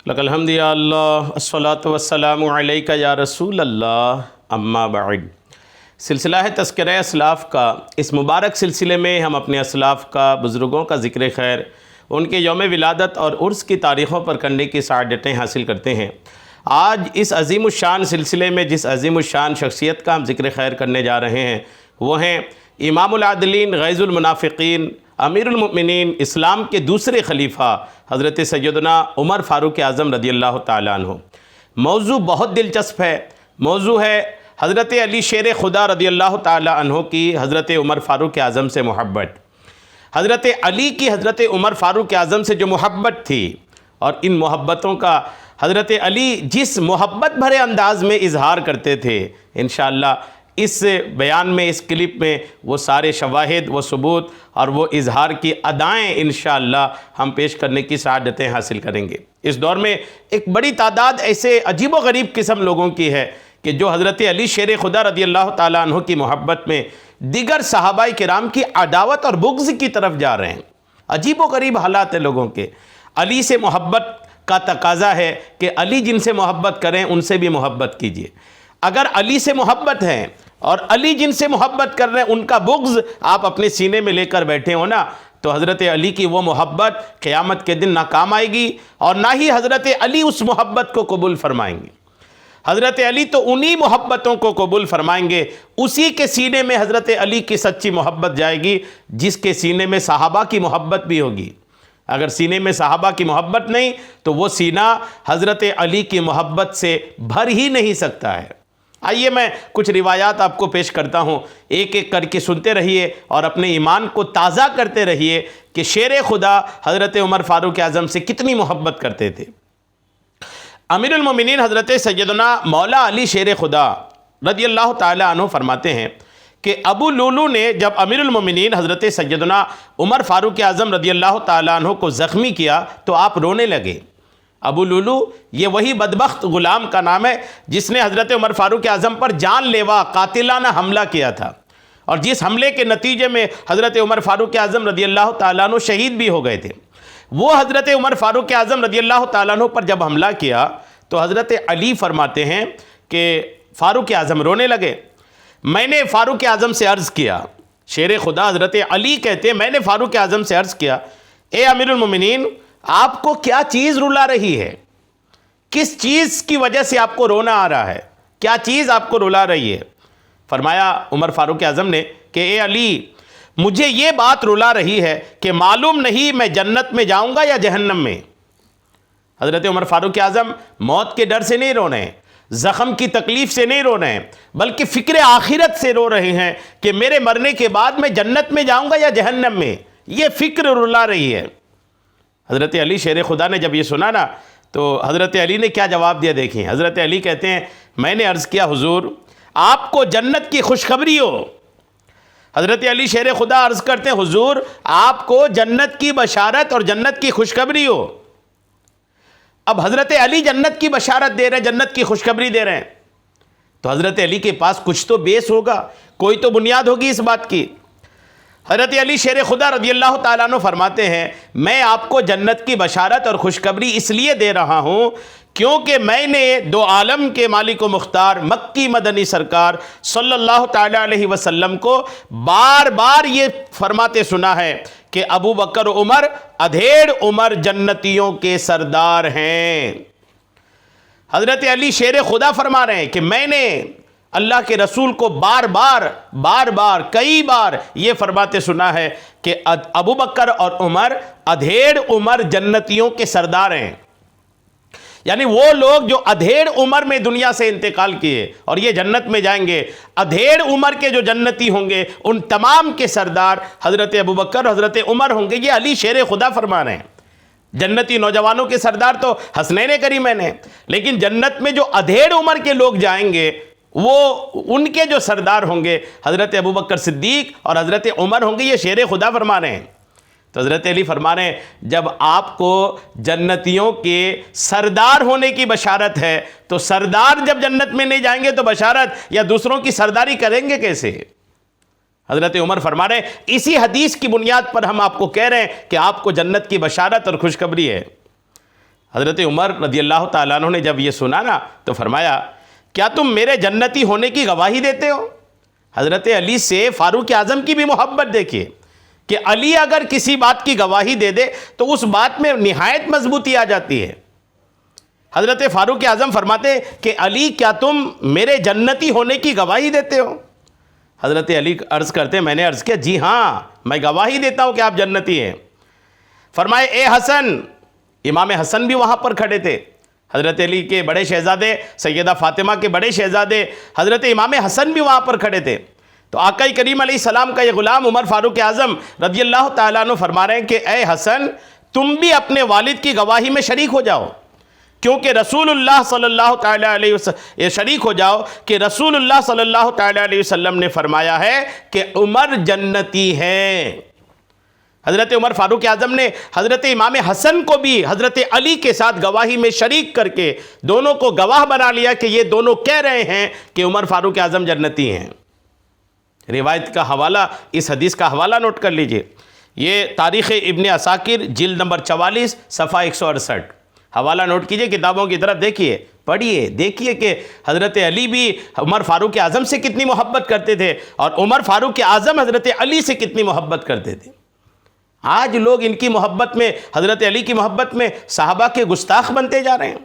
لک الحمد یا اللہ الصلاۃ والسلام علیک یا رسول اللہ اما بعد۔ سلسلہ ہے تذکرہ اسلاف کا۔ اس مبارک سلسلے میں ہم اپنے اسلاف کا، بزرگوں کا ذکر خیر، ان کے یوم ولادت اور عرس کی تاریخوں پر کرنے کی سعادتیں حاصل کرتے ہیں۔ آج اس عظیم الشان سلسلے میں جس عظیم الشان شخصیت کا ہم ذکر خیر کرنے جا رہے ہیں وہ ہیں امام العادلین، غیظ المنافقین، امیر المؤمنین، اسلام کے دوسرے خلیفہ حضرت سیدنا عمر فاروق اعظم رضی اللہ تعالیٰ عنہ۔ موضوع بہت دلچسپ ہے۔ موضوع ہے حضرت علی شیر خدا رضی اللہ تعالیٰ عنہ کی حضرت عمر فاروق اعظم سے محبت۔ حضرت علی کی حضرت عمر فاروق اعظم سے جو محبت تھی، اور ان محبتوں کا حضرت علی جس محبت بھرے انداز میں اظہار کرتے تھے، انشاءاللہ اس بیان میں، اس کلپ میں وہ سارے شواہد، وہ ثبوت اور وہ اظہار کی ادائیں انشاءاللہ ہم پیش کرنے کی سعادتیں حاصل کریں گے۔ اس دور میں ایک بڑی تعداد ایسے عجیب و غریب قسم لوگوں کی ہے کہ جو حضرت علی شیر خدا رضی اللہ تعالیٰ عنہ کی محبت میں دیگر صحابہ کرام کی عداوت اور بغض کی طرف جا رہے ہیں۔ عجیب و غریب حالات ہیں لوگوں کے۔ علی سے محبت کا تقاضا ہے کہ علی جن سے محبت کریں ان سے بھی محبت کیجیے۔ اگر علی سے محبت ہے اور علی جن سے محبت کر رہے ہیں ان کا بغض آپ اپنے سینے میں لے کر بیٹھے ہو نا، تو حضرت علی کی وہ محبت قیامت کے دن نہ کام آئے گی، اور نہ ہی حضرت علی اس محبت کو قبول فرمائیں گے۔ حضرت علی تو انہی محبتوں کو قبول فرمائیں گے، اسی کے سینے میں حضرت علی کی سچی محبت جائے گی جس کے سینے میں صحابہ کی محبت بھی ہوگی۔ اگر سینے میں صحابہ کی محبت نہیں تو وہ سینہ حضرت علی کی محبت سے بھر ہی نہیں سکتا ہے۔ آئیے میں کچھ روایات آپ کو پیش کرتا ہوں، ایک ایک کر کے سنتے رہیے اور اپنے ایمان کو تازہ کرتے رہیے کہ شیر خدا حضرت عمر فاروق اعظم سے کتنی محبت کرتے تھے۔ امیر المومنین حضرت سیدنا مولا علی شیر خدا رضی اللہ تعالی عنہ فرماتے ہیں کہ ابو لولو نے جب امیر المومنین حضرت سیدنا عمر فاروق اعظم رضی اللہ تعالی عنہ کو زخمی کیا تو آپ رونے لگے۔ ابو لولو یہ وہی بدبخت غلام کا نام ہے جس نے حضرت عمر فاروق اعظم پر جان لیوا قاتلانہ حملہ کیا تھا، اور جس حملے کے نتیجے میں حضرت عمر فاروق اعظم رضی اللہ تعالیٰ عنہ شہید بھی ہو گئے تھے۔ وہ حضرت عمر فاروق اعظم رضی اللہ تعالیٰ عنہ پر جب حملہ کیا تو حضرت علی فرماتے ہیں کہ فاروق اعظم رونے لگے۔ میں نے فاروق اعظم سے عرض کیا، شیر خدا حضرت علی کہتے ہیں میں نے فاروق اعظم سے عرض کیا، اے امیر المومنین آپ کو کیا چیز رلا رہی ہے؟ کس چیز کی وجہ سے آپ کو رونا آ رہا ہے؟ کیا چیز آپ کو رلا رہی ہے؟ فرمایا عمر فاروق اعظم نے کہ اے علی مجھے یہ بات رلا رہی ہے کہ معلوم نہیں میں جنت میں جاؤں گا یا جہنم میں۔ حضرت عمر فاروق اعظم موت کے ڈر سے نہیں رو رہے ہیں، زخم کی تکلیف سے نہیں رو رہے ہیں، بلکہ فکر آخرت سے رو رہے ہیں کہ میرے مرنے کے بعد میں جنت میں جاؤں گا یا جہنم میں، یہ فکر رلا رہی ہے۔ حضرت علی شیر خدا نے جب یہ سنا نا تو حضرت علی نے کیا جواب دیا دیکھیں۔ حضرت علی کہتے ہیں میں نے عرض کیا حضور آپ کو جنت کی خوشخبری ہو۔ حضرت علی شیر خدا عرض کرتے ہیں حضور آپ کو جنت کی بشارت اور جنت کی خوشخبری ہو۔ اب حضرت علی جنت کی بشارت دے رہے ہیں، جنت کی خوشخبری دے رہے ہیں، تو حضرت علی کے پاس کچھ تو بیس ہوگا، کوئی تو بنیاد ہوگی اس بات کی۔ حضرت علی شیر خدا رضی اللہ تعالیٰ عنہ فرماتے ہیں میں آپ کو جنت کی بشارت اور خوشخبری اس لیے دے رہا ہوں کیونکہ میں نے دو عالم کے مالک و مختار مکی مدنی سرکار صلی اللہ تعالیٰ علیہ وسلم کو بار بار یہ فرماتے سنا ہے کہ ابو بکر و عمر ادھیڑ عمر جنتیوں کے سردار ہیں۔ حضرت علی شیر خدا فرما رہے ہیں کہ میں نے اللہ کے رسول کو بار بار کئی بار یہ فرماتے سنا ہے کہ ابو بکر اور عمر ادھیڑ عمر جنتیوں کے سردار ہیں، یعنی وہ لوگ جو ادھیڑ عمر میں دنیا سے انتقال کیے اور یہ جنت میں جائیں گے، ادھیڑ عمر کے جو جنتی ہوں گے ان تمام کے سردار حضرت ابو بکر اور حضرت عمر ہوں گے۔ یہ علی شیر خدا فرما رہے ہیں۔ جنتی نوجوانوں کے سردار تو حسنین کریمین ہیں، لیکن جنت میں جو ادھیڑ عمر کے لوگ جائیں گے وہ ان کے جو سردار ہوں گے حضرت ابو بکر صدیق اور حضرت عمر ہوں گے۔ یہ شیر خدا فرما رہے ہیں۔ تو حضرت علی فرما رہے ہیں جب آپ کو جنتیوں کے سردار ہونے کی بشارت ہے تو سردار جب جنت میں نہیں جائیں گے تو بشارت یا دوسروں کی سرداری کریں گے کیسے؟ حضرت عمر فرما رہے ہیں اسی حدیث کی بنیاد پر ہم آپ کو کہہ رہے ہیں کہ آپ کو جنت کی بشارت اور خوشخبری ہے۔ حضرت عمر رضی اللہ تعالیٰ عنہ نے جب یہ سنا نا تو فرمایا کیا تم میرے جنتی ہونے کی گواہی دیتے ہو؟ حضرت علی سے فاروق اعظم کی بھی محبت دیکھیے کہ علی اگر کسی بات کی گواہی دے دے تو اس بات میں نہایت مضبوطی آ جاتی ہے۔ حضرت فاروق اعظم فرماتے کہ علی کیا تم میرے جنتی ہونے کی گواہی دیتے ہو؟ حضرت علی عرض کرتے میں نے عرض کیا جی ہاں میں گواہی دیتا ہوں کہ آپ جنتی ہیں۔ فرمائے اے حسن، امام حسن بھی وہاں پر کھڑے تھے، حضرت علی کے بڑے شہزادے سیدہ فاطمہ کے بڑے شہزادے حضرت امام حسن بھی وہاں پر کھڑے تھے۔ تو آقا کریم علیہ السلام کا یہ غلام عمر فاروق اعظم رضی اللہ تعالیٰ عنہ فرما رہے ہیں کہ اے حسن تم بھی اپنے والد کی گواہی میں شریک ہو جاؤ، کیونکہ رسول اللہ صلی اللہ تعالیٰ علیہ وسلم شریک ہو جاؤ کہ رسول اللہ صلی اللہ تعالیٰ علیہ وسلم نے فرمایا ہے کہ عمر جنتی ہیں۔ حضرت عمر فاروق اعظم نے حضرت امام حسن کو بھی حضرت علی کے ساتھ گواہی میں شریک کر کے دونوں کو گواہ بنا لیا کہ یہ دونوں کہہ رہے ہیں کہ عمر فاروق اعظم جنتی ہیں۔ روایت کا حوالہ، اس حدیث کا حوالہ نوٹ کر لیجئے، یہ تاریخ ابن عساکر جلد نمبر 44 صفحہ 168، حوالہ نوٹ کیجئے، کتابوں کی طرف دیکھیے، پڑھیے، دیکھیے کہ حضرت علی بھی عمر فاروق اعظم سے کتنی محبت کرتے تھے اور عمر فاروق اعظم حضرت علی سے کتنی محبت کرتے تھے۔ آج لوگ ان کی محبت میں، حضرت علی کی محبت میں صحابہ کے گستاخ بنتے جا رہے ہیں۔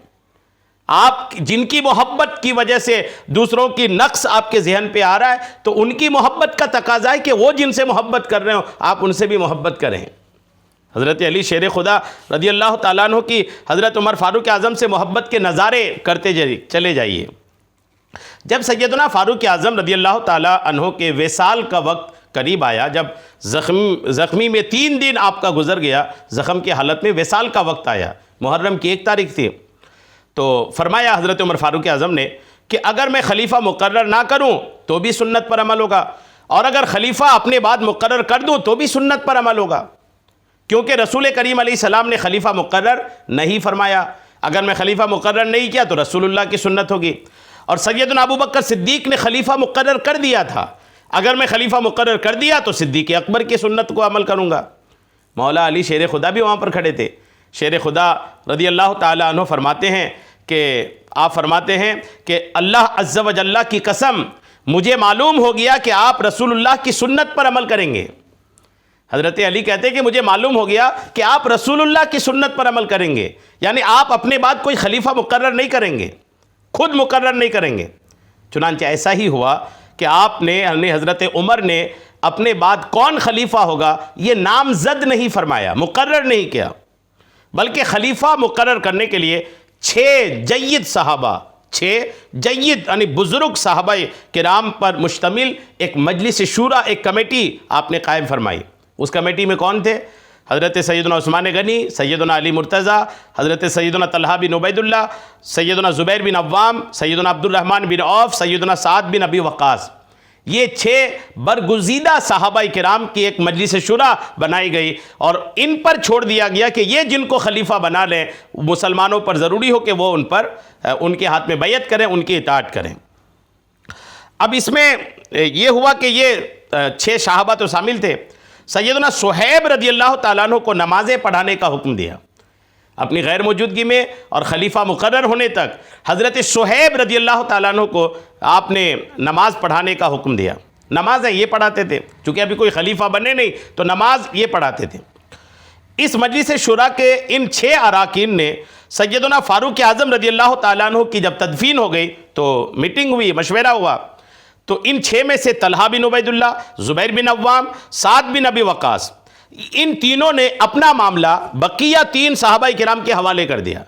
آپ جن کی محبت کی وجہ سے دوسروں کی نقص آپ کے ذہن پہ آ رہا ہے تو ان کی محبت کا تقاضا ہے کہ وہ جن سے محبت کر رہے ہو آپ ان سے بھی محبت کریں۔ حضرت علی شیر خدا رضی اللہ تعالیٰ عنہ کی حضرت عمر فاروق اعظم سے محبت کے نظارے کرتے چلے جائیے۔ جب سیدنا فاروق اعظم رضی اللہ تعالیٰ عنہ کے وصال کا وقت قریب آیا، جب زخمی میں 3 دن آپ کا گزر گیا، زخم کی حالت میں وصال کا وقت آیا، محرم کی 1 تاریخ تھی، تو فرمایا حضرت عمر فاروق اعظم نے کہ اگر میں خلیفہ مقرر نہ کروں تو بھی سنت پر عمل ہوگا، اور اگر خلیفہ اپنے بعد مقرر کر دوں تو بھی سنت پر عمل ہوگا، کیونکہ رسول کریم علیہ السلام نے خلیفہ مقرر نہیں فرمایا۔ اگر میں خلیفہ مقرر نہیں کیا تو رسول اللہ کی سنت ہوگی، اور سیدنا ابو بکر صدیق نے خلیفہ مقرر کر دیا تھا، اگر میں خلیفہ مقرر کر دیا تو صدیق اکبر کی سنت کو عمل کروں گا۔ مولا علی شیر خدا بھی وہاں پر کھڑے تھے۔ شیر خدا رضی اللہ تعالیٰ عنہ فرماتے ہیں کہ آپ فرماتے ہیں کہ اللہ عز و جل کی قسم مجھے معلوم ہو گیا کہ آپ رسول اللہ کی سنت پر عمل کریں گے۔ حضرت علی کہتے ہیں کہ مجھے معلوم ہو گیا کہ آپ رسول اللہ کی سنت پر عمل کریں گے، یعنی آپ اپنے بعد کوئی خلیفہ مقرر نہیں کریں گے، خود مقرر نہیں کریں گے۔ چنانچہ ایسا ہی ہوا کہ آپ نے یعنی حضرت عمر نے اپنے بعد کون خلیفہ ہوگا یہ نامزد نہیں فرمایا، مقرر نہیں کیا، بلکہ خلیفہ مقرر کرنے کے لیے 6 جید صحابہ، 6 جید یعنی بزرگ صحابہ کرام پر مشتمل ایک مجلس شورا، ایک کمیٹی آپ نے قائم فرمائی۔ اس کمیٹی میں کون تھے؟ حضرت سیدنا عثمان غنی، سیدنا علی مرتضیٰ، حضرت سیدنا طلحہ بن عبید اللہ، سیدنا زبیر بن عوام، سیدنا عبد الرحمن بن عوف، سیدنا سعد بن ابی وقاص۔ یہ 6 برگزیدہ صحابہ کرام کی ایک مجلس شورا بنائی گئی اور ان پر چھوڑ دیا گیا کہ یہ جن کو خلیفہ بنا لیں مسلمانوں پر ضروری ہو کہ وہ ان کے ہاتھ میں بیعت کریں، ان کی اطاعت کریں۔ اب اس میں یہ ہوا کہ یہ 6 صحابہ تو شامل تھے، سیدنا صہیب رضی اللہ تعالیٰ عنہ کو نمازیں پڑھانے کا حکم دیا اپنی غیر موجودگی میں، اور خلیفہ مقرر ہونے تک حضرت صہیب رضی اللہ تعالیٰ عنہ کو آپ نے نماز پڑھانے کا حکم دیا۔ نمازیں یہ پڑھاتے تھے، چونکہ ابھی کوئی خلیفہ بنے نہیں تو نماز یہ پڑھاتے تھے۔ اس مجلس شورا کے ان 6 اراکین نے سیدنا فاروق اعظم رضی اللہ تعالیٰ عنہ کی جب تدفین ہو گئی تو میٹنگ ہوئی، مشورہ ہوا، تو ان 6 میں سے طلحہ بن عبید اللہ، زبیر بن عوام، سعد بن ابی وقاص، ان تینوں نے اپنا معاملہ بقیہ 3 صحابہ کرام کے حوالے کر دیا۔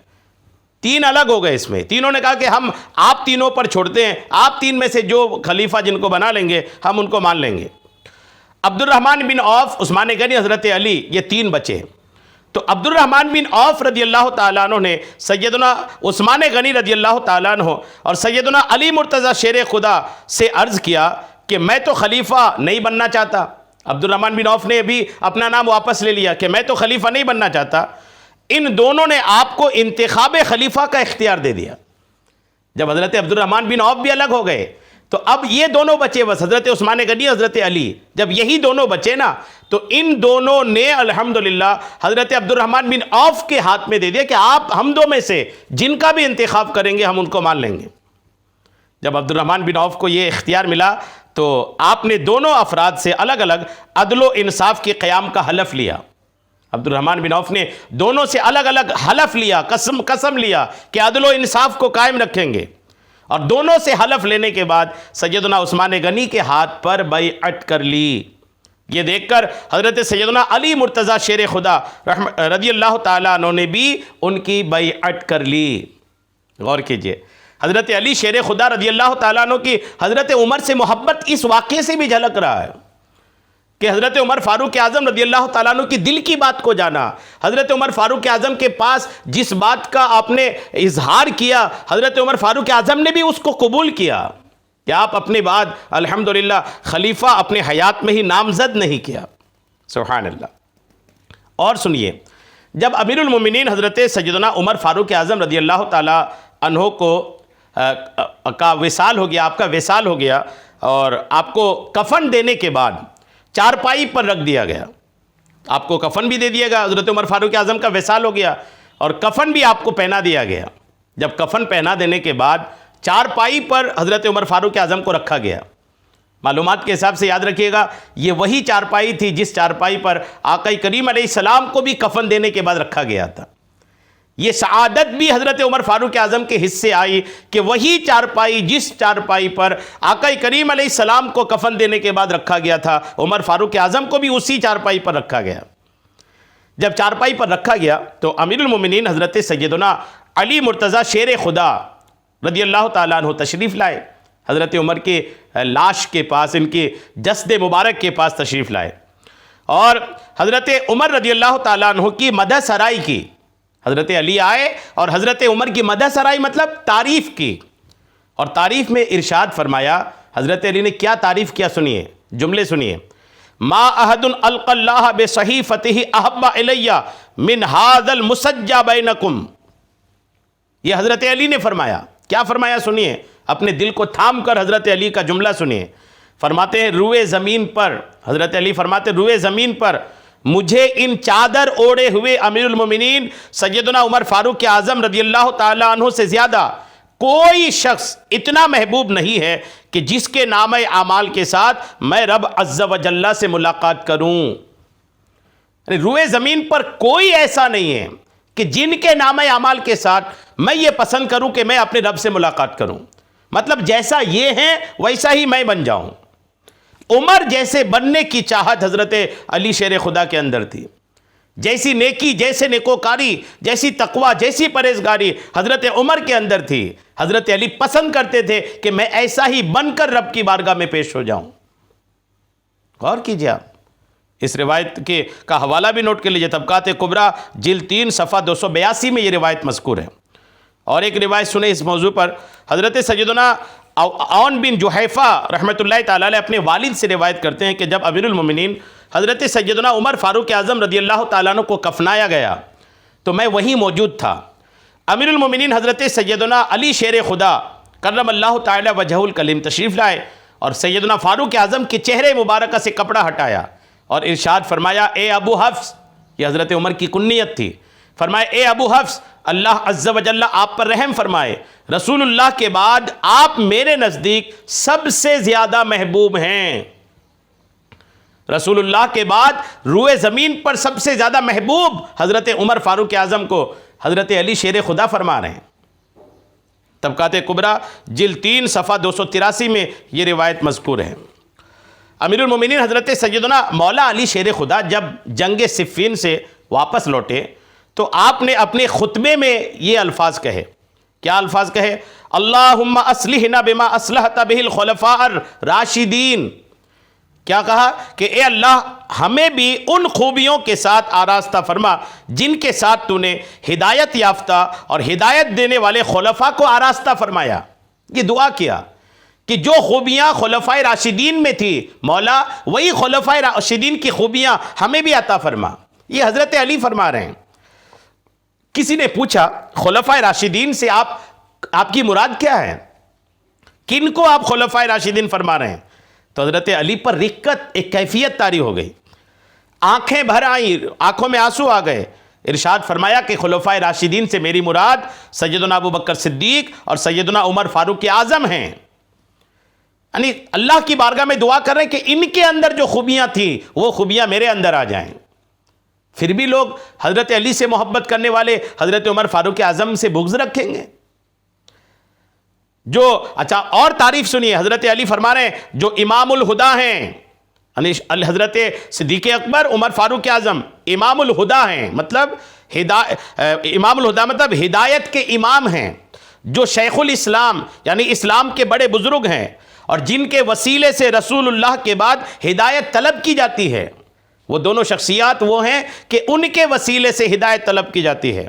3 الگ ہو گئے اس میں، تینوں نے کہا کہ ہم آپ تینوں پر چھوڑتے ہیں، آپ 3 میں سے جو خلیفہ جن کو بنا لیں گے ہم ان کو مان لیں گے۔ عبد الرحمن بن عوف، عثمان غنی، حضرت علی، یہ 3 بچے۔ تو عبد الرحمن بن عوف رضی اللہ تعالیٰ عنہ نے سیدنا عثمان غنی رضی اللہ تعالیٰ عنہ اور سیدنا علی مرتضیٰ شیر خدا سے عرض کیا کہ میں تو خلیفہ نہیں بننا چاہتا۔ عبد الرحمن بن عوف نے بھی اپنا نام واپس لے لیا کہ میں تو خلیفہ نہیں بننا چاہتا۔ ان دونوں نے آپ کو انتخاب خلیفہ کا اختیار دے دیا۔ جب حضرت عبد الرحمن بن عوف بھی الگ ہو گئے تو اب یہ دونوں بچے بس، حضرت عثمان غنی، حضرت علی، جب یہی دونوں بچے نا تو ان دونوں نے الحمدللہ حضرت عبد الرحمن بن عوف کے ہاتھ میں دے دیا کہ آپ ہم دو میں سے جن کا بھی انتخاب کریں گے ہم ان کو مان لیں گے۔ جب عبد الرحمن بن عوف کو یہ اختیار ملا تو آپ نے دونوں افراد سے الگ الگ عدل و انصاف کے قیام کا حلف لیا۔ عبد الرحمن بن عوف نے دونوں سے الگ الگ حلف لیا، قسم لیا کہ عدل و انصاف کو قائم رکھیں گے، اور دونوں سے حلف لینے کے بعد سیدنا عثمان غنی کے ہاتھ پر بیعت کر لی۔ یہ دیکھ کر حضرت سیدنا علی مرتضیٰ شیر خدا رضی اللہ تعالیٰ عنہ نے بھی ان کی بیعت کر لی۔ غور کیجئے، حضرت علی شیر خدا رضی اللہ تعالیٰ عنہ کی حضرت عمر سے محبت اس واقعے سے بھی جھلک رہا ہے کہ حضرت عمر فاروق اعظم رضی اللہ تعالیٰ عنہ کی دل کی بات کو جانا۔ حضرت عمر فاروق اعظم کے پاس جس بات کا آپ نے اظہار کیا، حضرت عمر فاروق اعظم نے بھی اس کو قبول کیا کہ آپ اپنے بعد الحمدللہ خلیفہ اپنے حیات میں ہی نامزد نہیں کیا۔ سبحان اللہ۔ اور سنیے، جب امیر المومنین حضرت سیدنا عمر فاروق اعظم رضی اللہ تعالیٰ عنہ کو کا وصال ہو گیا، آپ کا وصال ہو گیا، اور آپ کو کفن دینے کے بعد چارپائی پر رکھ دیا گیا، آپ کو کفن بھی دے دیا گیا، حضرت عمر فاروق اعظم کا وصال ہو گیا اور کفن بھی آپ کو پہنا دیا گیا۔ جب کفن پہنا دینے کے بعد چارپائی پر حضرت عمر فاروق اعظم کو رکھا گیا۔ معلومات کے حساب سے یاد رکھیے گا، یہ وہی چارپائی تھی جس چارپائی پر آقا کریم علیہ السلام کو بھی کفن دینے کے بعد رکھا گیا تھا۔ یہ سعادت بھی حضرت عمر فاروق اعظم کے حصے آئی کہ وہی چارپائی جس چارپائی پر آقا کریم علیہ السلام کو کفن دینے کے بعد رکھا گیا تھا، عمر فاروق اعظم کو بھی اسی چارپائی پر رکھا گیا۔ جب چارپائی پر رکھا گیا تو امیر المومنین حضرت سیدنا علی مرتضیٰ شیر خدا رضی اللہ تعالیٰ عنہ تشریف لائے، حضرت عمر کے لاش کے پاس، ان کے جسد مبارک کے پاس تشریف لائے، اور حضرت عمر رضی اللہ تعالیٰ عنہ کی مدح سرائی کی۔ حضرت علی آئے اور حضرت عمر کی مدح سرائی مطلب تعریف کی، اور تعریف میں ارشاد فرمایا، حضرت علی نے کیا تعریف کیا، سنیے جملے سنیے۔ ما احد القى الله بصحيفته احب الي من هذا المسجى بينكم۔ یہ حضرت علی نے فرمایا، کیا فرمایا سنیے، اپنے دل کو تھام کر حضرت علی کا جملہ سنیے۔ فرماتے ہیں روئے زمین پر، حضرت علی فرماتے روئے زمین پر مجھے ان چادر اوڑے ہوئے امیر المومنین سیدنا عمر فاروق اعظم رضی اللہ تعالیٰ عنہ سے زیادہ کوئی شخص اتنا محبوب نہیں ہے کہ جس کے نام اعمال کے ساتھ میں رب عز و جل سے ملاقات کروں۔ روئے زمین پر کوئی ایسا نہیں ہے کہ جن کے نام اعمال کے ساتھ میں یہ پسند کروں کہ میں اپنے رب سے ملاقات کروں، مطلب جیسا یہ ہیں ویسا ہی میں بن جاؤں۔ عمر جیسے بننے کی چاہت حضرت علی شیر خدا کے اندر تھی، جیسی نیکی، جیسے نیکوکاری، جیسی تقوی، جیسی پرہیزگاری حضرت عمر کے اندر تھی، حضرت علی پسند کرتے تھے کہ میں ایسا ہی بن کر رب کی بارگاہ میں پیش ہو جاؤں۔ غور کیجئے آپ اس روایت کا حوالہ بھی نوٹ کر لیجئے، طبقات کبریٰ جلد 3 صفحہ 282 میں یہ روایت مذکور ہے۔ اور ایک روایت سنیں اس موضوع پر، حضرت سیدنا عون بن جحیفہ رحمۃ اللہ تعالیٰ علیہ اپنے والد سے روایت کرتے ہیں کہ جب امیر المومنین حضرت سیدنا عمر فاروق اعظم رضی اللہ تعالیٰ عنہ کو کفنایا گیا تو میں وہیں موجود تھا۔ امیر المومنین حضرت سیدنا علی شیر خدا کرم اللہ تعالیٰ وجہہ الکریم تشریف لائے اور سیدنا فاروق اعظم کے چہرے مبارکہ سے کپڑا ہٹایا اور ارشاد فرمایا، اے ابو حفص، یہ حضرت عمر کی کنیت تھی، فرمایا اے ابو حفص، اللہ عز و جل آپ پر رحم فرمائے، رسول اللہ کے بعد آپ میرے نزدیک سب سے زیادہ محبوب ہیں۔ رسول اللہ کے بعد روئے زمین پر سب سے زیادہ محبوب حضرت عمر فاروق اعظم کو حضرت علی شیر خدا فرما رہے ہیں۔ طبقات کبریٰ جلد 3 صفحہ 283 میں یہ روایت مذکور ہے۔ امیر المومنین حضرت سیدنا مولا علی شیر خدا جب جنگ صفین سے واپس لوٹے تو آپ نے اپنے خطبے میں یہ الفاظ کہے، کیا الفاظ کہے؟ اللہم اصلحنا بما اصلحت بہ الخلفاء الراشدین۔ کیا کہا کہ اے اللہ ہمیں بھی ان خوبیوں کے ساتھ آراستہ فرما جن کے ساتھ تو نے ہدایت یافتہ اور ہدایت دینے والے خلفاء کو آراستہ فرمایا۔ یہ دعا کیا کہ جو خوبیاں خلفائے راشدین میں تھی مولا، وہی خلفائے راشدین کی خوبیاں ہمیں بھی عطا فرما۔ یہ حضرت علی فرما رہے ہیں۔ کسی نے پوچھا خلفائے راشدین سے آپ کی مراد کیا ہے؟ کن کو آپ خلفائے راشدین فرما رہے ہیں؟ تو حضرت علی پر رقت ایک کیفیت طاری ہو گئی، آنکھیں بھر آئیں، آنکھوں میں آنسو آ گئے۔ ارشاد فرمایا کہ خلفائے راشدین سے میری مراد سیدنا ابو بکر صدیق اور سیدنا عمر فاروق اعظم ہیں۔ یعنی اللہ کی بارگاہ میں دعا کر رہے ہیں کہ ان کے اندر جو خوبیاں تھیں وہ خوبیاں میرے اندر آ جائیں۔ پھر بھی لوگ حضرت علی سے محبت کرنے والے حضرت عمر فاروق اعظم سے بغض رکھیں گے؟ جو اچھا اور تعریف سنیے، حضرت علی فرما رہے ہیں جو امام الہدا ہیں، یعنی حضرت صدیق اکبر عمر فاروق اعظم امام الہدا ہیں، مطلب امام الہدا مطلب ہدایت کے امام ہیں، جو شیخ الاسلام یعنی اسلام کے بڑے بزرگ ہیں، اور جن کے وسیلے سے رسول اللہ کے بعد ہدایت طلب کی جاتی ہے۔ وہ دونوں شخصیات وہ ہیں کہ ان کے وسیلے سے ہدایت طلب کی جاتی ہے،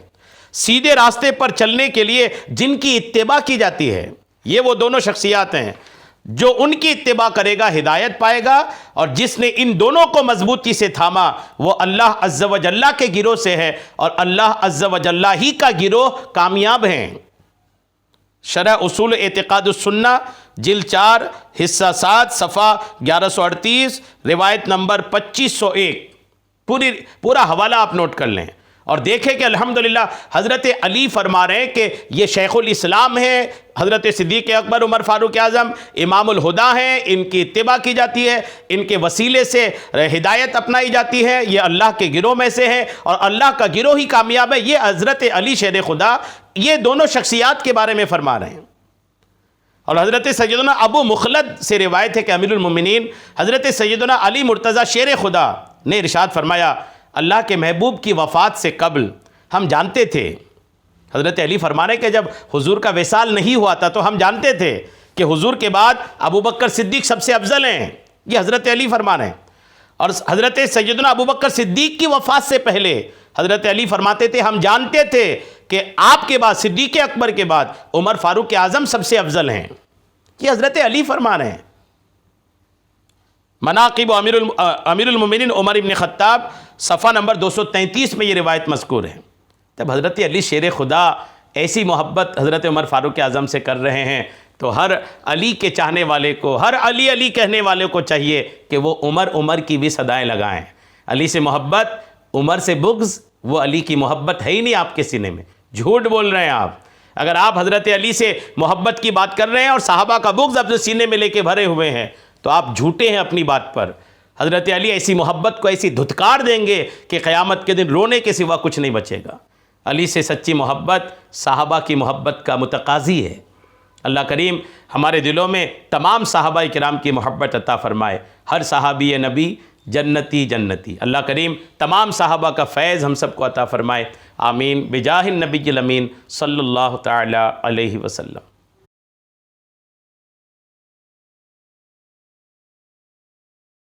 سیدھے راستے پر چلنے کے لیے جن کی اتباع کی جاتی ہے۔ یہ وہ دونوں شخصیات ہیں، جو ان کی اتباع کرے گا ہدایت پائے گا، اور جس نے ان دونوں کو مضبوطی سے تھاما وہ اللہ عز و جل کے گروہ سے ہے، اور اللہ عز و جل ہی کا گروہ کامیاب ہیں۔ شرح اصول اعتقاد السنہ جلد 4 حصہ 7 صفحہ 1138 روایت نمبر 2501، پورا حوالہ آپ نوٹ کر لیں اور دیکھیں کہ الحمدللہ حضرت علی فرما رہے ہیں کہ یہ شیخ الاسلام ہے، حضرت صدیق اکبر عمر فاروق اعظم امام الہدا ہیں، ان کی اتباع کی جاتی ہے، ان کے وسیلے سے ہدایت اپنائی جاتی ہے، یہ اللہ کے گروہ میں سے ہے اور اللہ کا گروہ ہی کامیاب ہے۔ یہ حضرت علی شیر خدا یہ دونوں شخصیات کے بارے میں فرما رہے ہیں۔ اور حضرت سیدنا ابو مخلد سے روایت ہے کہ امیر المومنین حضرت سیدنا علی مرتضیٰ شیر خدا نے ارشاد فرمایا، اللہ کے محبوب کی وفات سے قبل ہم جانتے تھے، حضرت علی فرما رہے کہ جب حضور کا وصال نہیں ہوا تھا تو ہم جانتے تھے کہ حضور کے بعد ابو بکر صدیق سب سے افضل ہیں، یہ حضرت علی فرما رہے ہیں۔ اور حضرت سیدنا ابو بکر صدیق کی وفات سے پہلے حضرت علی فرماتے تھے ہم جانتے تھے کہ آپ کے بعد صدیق اکبر کے بعد عمر فاروق اعظم سب سے افضل ہیں، یہ حضرت علی فرما رہے ہیں۔ مناقب امیر المومنین عمر ابن خطاب صفحہ نمبر 233 میں یہ روایت مذکور ہے۔ جب حضرت علی شیر خدا ایسی محبت حضرت عمر فاروق اعظم سے کر رہے ہیں تو ہر علی کے چاہنے والے کو، ہر علی علی کہنے والے کو چاہیے کہ وہ عمر عمر کی بھی صدائیں لگائیں۔ علی سے محبت، عمر سے بغض، وہ علی کی محبت ہے ہی نہیں آپ کے سینے میں، جھوٹ بول رہے ہیں آپ۔ اگر آپ حضرت علی سے محبت کی بات کر رہے ہیں اور صحابہ کا بغض اپنے سینے میں لے کے بھرے ہوئے ہیں تو آپ جھوٹے ہیں اپنی بات پر۔ حضرت علی ایسی محبت کو ایسی دھتکار دیں گے کہ قیامت کے دن رونے کے سوا کچھ نہیں بچے گا۔ علی سے سچی محبت صحابہ کی محبت کا متقاضی ہے۔ اللہ کریم ہمارے دلوں میں تمام صحابہ کرام کی محبت عطا فرمائے، ہر صحابی نبی جنتی جنتی۔ اللہ کریم تمام صحابہ کا فیض ہم سب کو عطا فرمائے، آمین، بجاہ النبی الامین صلی اللہ تعالی علیہ وسلم۔